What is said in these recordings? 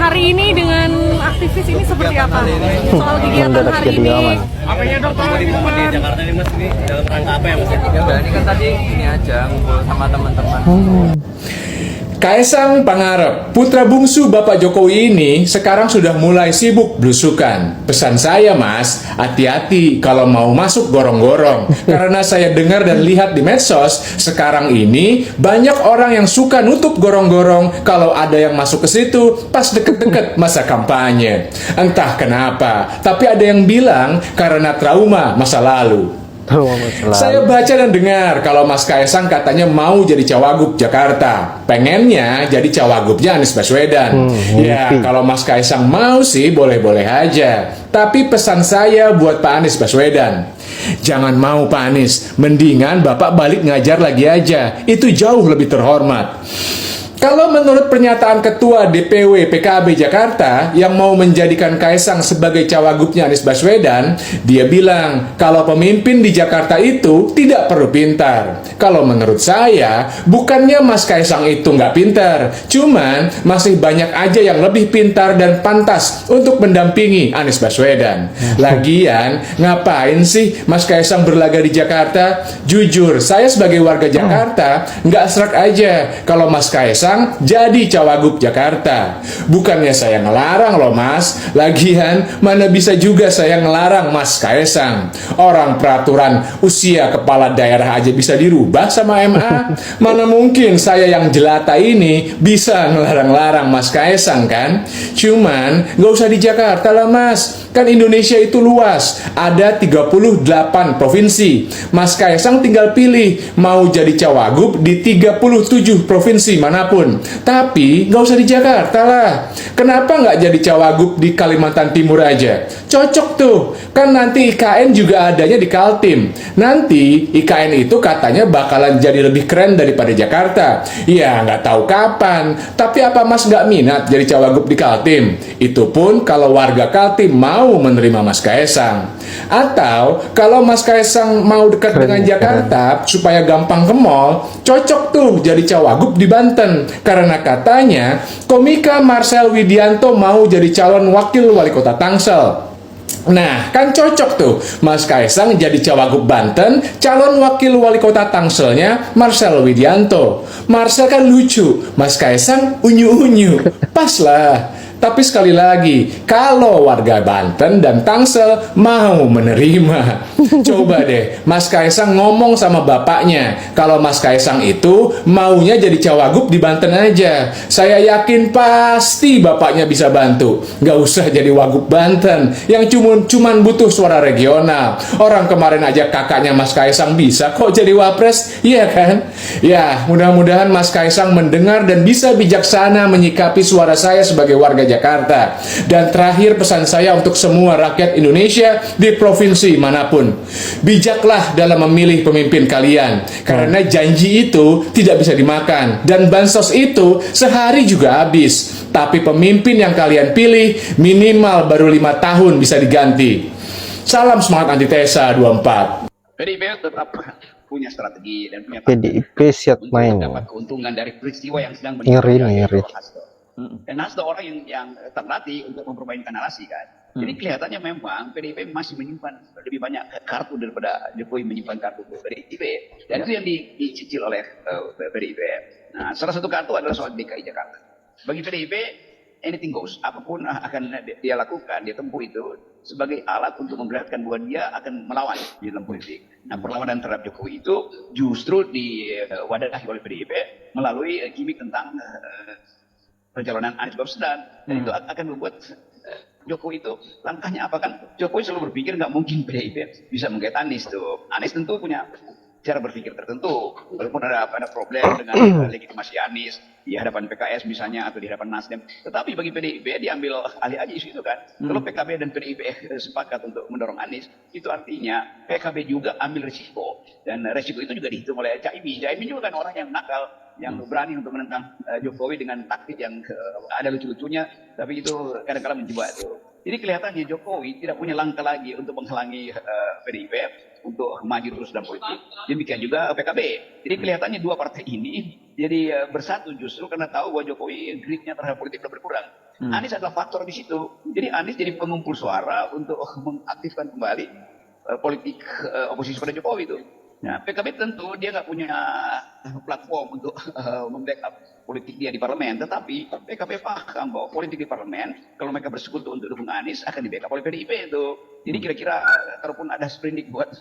hari ini dengan aktivis ini seperti apa? Soal kegiatan hari ini. Apanya dok? Di Jakarta ini mas, ini dalam rangka apa ya mas? Ya udah, ini kan tadi ini aja ngumpul sama teman-teman. Kaisang Pangarep, putra bungsu Bapak Jokowi ini sekarang sudah mulai sibuk belusukan. Pesan saya mas, hati-hati kalau mau masuk gorong-gorong. Karena saya dengar dan lihat di medsos, sekarang ini banyak orang yang suka nutup gorong-gorong kalau ada yang masuk ke situ pas deket-deket masa kampanye. Entah kenapa, tapi ada yang bilang karena trauma masa lalu. Saya baca dan dengar kalau Mas Kaisang katanya mau jadi cawagup Jakarta. Pengennya jadi cawagupnya Anies Baswedan. Ya, kalau Mas Kaisang mau sih boleh-boleh aja. Tapi pesan saya buat Pak Anies Baswedan, jangan mau Pak Anies, mendingan Bapak balik ngajar lagi aja. Itu jauh lebih terhormat. Kalau menurut pernyataan Ketua DPW PKB Jakarta yang mau menjadikan Kaisang sebagai cawagupnya Anies Baswedan, dia bilang kalau pemimpin di Jakarta itu tidak perlu pintar. Kalau menurut saya, bukannya Mas Kaisang itu nggak pintar, cuman masih banyak aja yang lebih pintar dan pantas untuk mendampingi Anies Baswedan. Lagian, ngapain sih Mas Kaisang berlaga di Jakarta? Jujur, saya sebagai warga Jakarta nggak serak aja kalau Mas Kaisang jadi cawagup Jakarta. Bukannya saya ngelarang loh mas, lagian mana bisa juga saya ngelarang Mas Kaisang. Orang peraturan usia kepala daerah aja bisa dirubah sama MA. Mana mungkin saya yang jelata ini bisa ngelarang-larang Mas Kaisang kan? Cuman gak usah di Jakarta lah mas, kan Indonesia itu luas, ada 38 provinsi. Mas Kaisang tinggal pilih mau jadi cawagup di 37 provinsi manapun. Tapi nggak usah di Jakarta lah. Kenapa nggak jadi cawagup di Kalimantan Timur aja? Cocok tuh, kan nanti IKN juga adanya di Kaltim. Nanti IKN itu katanya bakalan jadi lebih keren daripada Jakarta. Ya nggak tahu kapan. Tapi apa mas nggak minat jadi cawagup di Kaltim? Itu pun kalau warga Kaltim mau menerima Mas Kaisang. Atau kalau Mas Kaisang mau dekat dengan Jakarta supaya gampang ke mall, cocok tuh jadi cawagup di Banten. Karena katanya komika Marcel Widianto mau jadi calon wakil wali kota Tangsel. Nah, kan cocok tuh Mas Kaisang jadi cawagup Banten, calon wakil wali kota Tangselnya Marcel Widianto. Marcel kan lucu, Mas Kaisang unyu-unyu. Pas lah. Tapi sekali lagi, kalau warga Banten dan Tangsel mau menerima, coba deh Mas Kaisang ngomong sama bapaknya kalau Mas Kaisang itu maunya jadi cawagup di Banten aja. Saya yakin pasti bapaknya bisa bantu. Nggak usah jadi wagub Banten yang cuman butuh suara regional. Orang kemarin aja kakaknya Mas Kaisang bisa kok jadi wapres, iya kan? Ya, mudah-mudahan Mas Kaisang mendengar dan bisa bijaksana menyikapi suara saya sebagai warga Jakarta. Dan terakhir pesan saya untuk semua rakyat Indonesia di provinsi manapun, bijaklah dalam memilih pemimpin kalian, karena janji itu tidak bisa dimakan dan bansos itu sehari juga habis. Tapi pemimpin yang kalian pilih minimal baru 5 tahun bisa diganti. Salam semangat antitesa 24. PDIP tetap punya strategi dan punya PDIP siap main dapat keuntungan dari peristiwa yang sedang ngeri. Dan Hasto orang yang terlatih untuk mempermainkan narasi kan. Jadi kelihatannya memang PDIP masih menyimpan lebih banyak kartu daripada Jokowi menyimpan kartu PDIP. Dan itu yang dicicil oleh PDIP. Nah, salah satu kartu adalah soal DKI Jakarta. Bagi PDIP, anything goes. Apapun akan dia lakukan, dia tempuh itu sebagai alat untuk memperlihatkan bahwa dia akan melawan di dalam politik. Nah, perlawanan terhadap Jokowi itu justru diwadahi oleh PDIP melalui gimmick tentang perjalanan Anies Baswedan. Dan itu akan membuat Jokowi itu langkahnya apa kan? Jokowi selalu berpikir nggak mungkin PDIP bisa menggait Anies tuh. Anies tentu punya cara berpikir tertentu. Walaupun ada problem dengan legitimasi Anies di hadapan PKS misalnya atau di hadapan Nasdem. Tetapi bagi PDIP diambil alih aja isu itu kan. Kalau PKB dan PDIP sepakat untuk mendorong Anies, itu artinya PKB juga ambil risiko. Dan risiko itu juga dihitung oleh Caimin. Caimin juga kan orang yang nakal, yang berani untuk menentang Jokowi dengan taktik yang ada lucu-lucunya, tapi itu kadang-kadang menjebak itu. Jadi kelihatannya Jokowi tidak punya langkah lagi untuk menghalangi PDIP untuk maju terus dalam politik. Demikian juga PKB. Jadi kelihatannya dua partai ini jadi bersatu justru karena tahu bahwa Jokowi gritnya terhadap politik sudah berkurang. Anies adalah faktor di situ. Jadi Anies jadi pengumpul suara untuk mengaktifkan kembali politik oposisi pada Jokowi itu. Nah, PKB tentu dia nggak punya platform untuk membackup politik dia di parlemen, tetapi PKB paham bahwa politik di parlemen kalau mereka bersekutu untuk dukung Anies akan di backup oleh PDIP itu. Jadi kira-kira kalaupun ada sprindik buat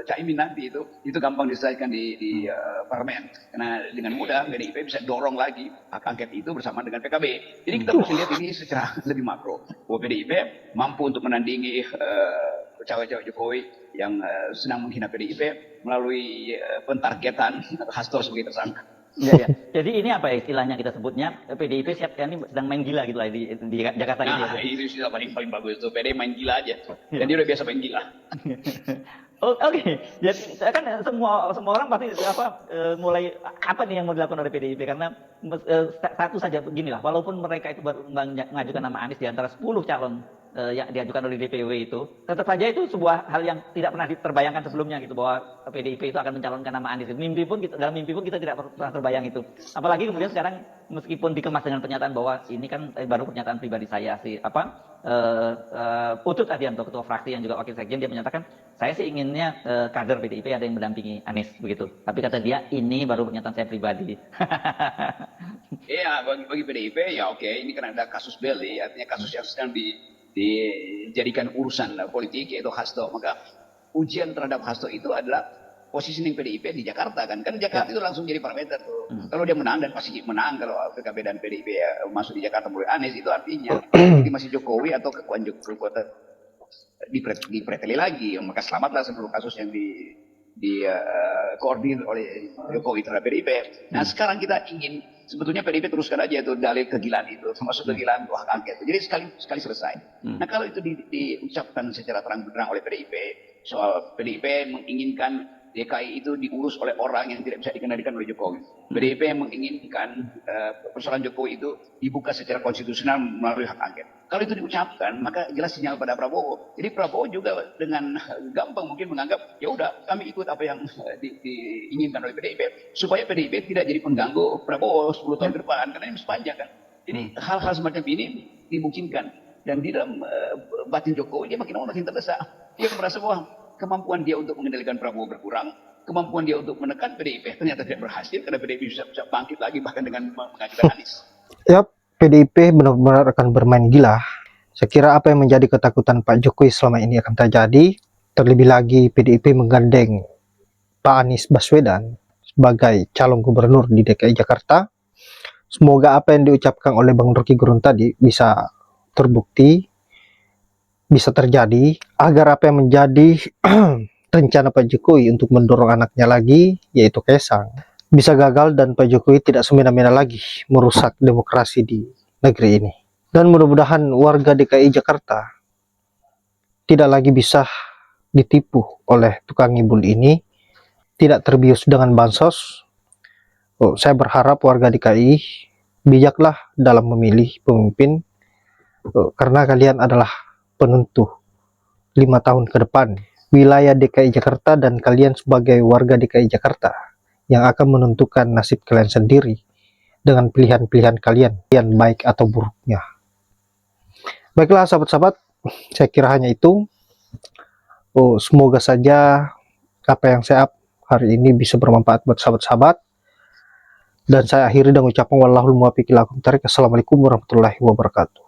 Caimin nanti itu gampang diselesaikan di parlemen, karena dengan mudah PDIP bisa dorong lagi hak angket itu bersama dengan PKB. Jadi kita mesti lihat ini secara lebih makro bahwa PDIP mampu untuk menandingi cawe-cawe Jokowi yang senang menghina PDIP melalui pentargetan Hasto sebagai tersangka. Ya, ya. Jadi ini apa istilahnya kita sebutnya PDIP siap ini sedang main gila gitu lah di Jakarta gitu. Nah, itu istilah paling bagus tuh. PD main gila aja. Dan dia udah biasa main gila. Oke. Jadi kan semua orang pasti mulai apa nih yang mau dilakukan oleh PDIP, karena satu saja beginilah, walaupun mereka itu baru mengajukan nama Anies di antara 10 calon yang diajukan oleh DPW itu, tetap saja itu sebuah hal yang tidak pernah terbayangkan sebelumnya gitu, bahwa PDIP itu akan mencalonkan nama Anies. Dalam mimpi pun kita tidak pernah terbayang itu. Apalagi kemudian sekarang meskipun dikemas dengan pernyataan bahwa ini kan baru pernyataan pribadi saya Putut Adianto, ketua fraksi yang juga wakil sekjen, dia menyatakan saya sih inginnya kader PDIP ada yang mendampingi Anies begitu. Tapi kata dia ini baru pernyataan saya pribadi. Iya, bagi PDIP ya oke, ini kan ada kasus Belly, artinya kasus yang sedang dijadikan urusan politik, yaitu Hasto. Maka ujian terhadap Hasto itu adalah positioning PDIP di Jakarta kan Jakarta itu langsung jadi parameter tuh. Kalau dia menang, dan pasti menang kalau PKB dan PDIP masuk di Jakarta melalui Anies, itu artinya legitimasi Jokowi atau kekuatan dipreteli lagi. Maka selamatlah seluruh kasus yang koordinir oleh Jokowi terhadap PDIP. Nah sekarang kita ingin sebetulnya PDIP teruskan aja itu dalil kegilaan itu, termasuk kegilaan hak angket. Jadi sekali selesai. Nah kalau itu diucapkan secara terang-benderang oleh PDIP, soal PDIP menginginkan DKI itu diurus oleh orang yang tidak bisa dikendalikan oleh Jokowi. PDIP yang menginginkan persoalan Jokowi itu dibuka secara konstitusional melalui hak angket. Kalau itu diucapkan, maka jelas sinyal pada Prabowo. Jadi Prabowo juga dengan gampang mungkin menganggap, ya udah kami ikut apa yang diinginkan oleh PDIP, supaya PDIP tidak jadi pengganggu Prabowo 10 tahun ke depan, karena ini masih panjang kan. Jadi hal-hal semacam ini dimungkinkan. Dan di dalam batin Jokowi dia makin lama makin terdesak. Dia merasa bahwa kemampuan dia untuk mengendalikan Prabowo berkurang, kemampuan dia untuk menekan PDIP ternyata tidak berhasil, karena PDIP bisa bangkit lagi bahkan dengan mengajukan Anies. Ya, PDIP benar-benar akan bermain gila. Saya kira apa yang menjadi ketakutan Pak Jokowi selama ini akan terjadi. Terlebih lagi PDIP menggandeng Pak Anies Baswedan sebagai calon gubernur di DKI Jakarta. Semoga apa yang diucapkan oleh Bang Rocky Gerung tadi bisa terbukti, bisa terjadi, agar apa yang menjadi rencana Pak Jokowi untuk mendorong anaknya lagi, yaitu Kaisang, bisa gagal dan Pak Jokowi tidak semena-mena lagi merusak demokrasi di negeri ini. Dan mudah-mudahan warga DKI Jakarta tidak lagi bisa ditipu oleh tukang ngibul ini, tidak terbius dengan bansos. Saya berharap warga DKI bijaklah dalam memilih pemimpin, karena kalian adalah penentu 5 tahun ke depan wilayah DKI Jakarta, dan kalian sebagai warga DKI Jakarta yang akan menentukan nasib kalian sendiri dengan pilihan-pilihan kalian, yang baik atau buruknya. Baiklah sahabat-sahabat, saya kira hanya itu. Semoga saja apa yang saya up hari ini bisa bermanfaat buat sahabat-sahabat. Dan saya akhiri dengan ucapan wallahul muwaffiq ila aqwamit thoriq. Assalamualaikum warahmatullahi wabarakatuh.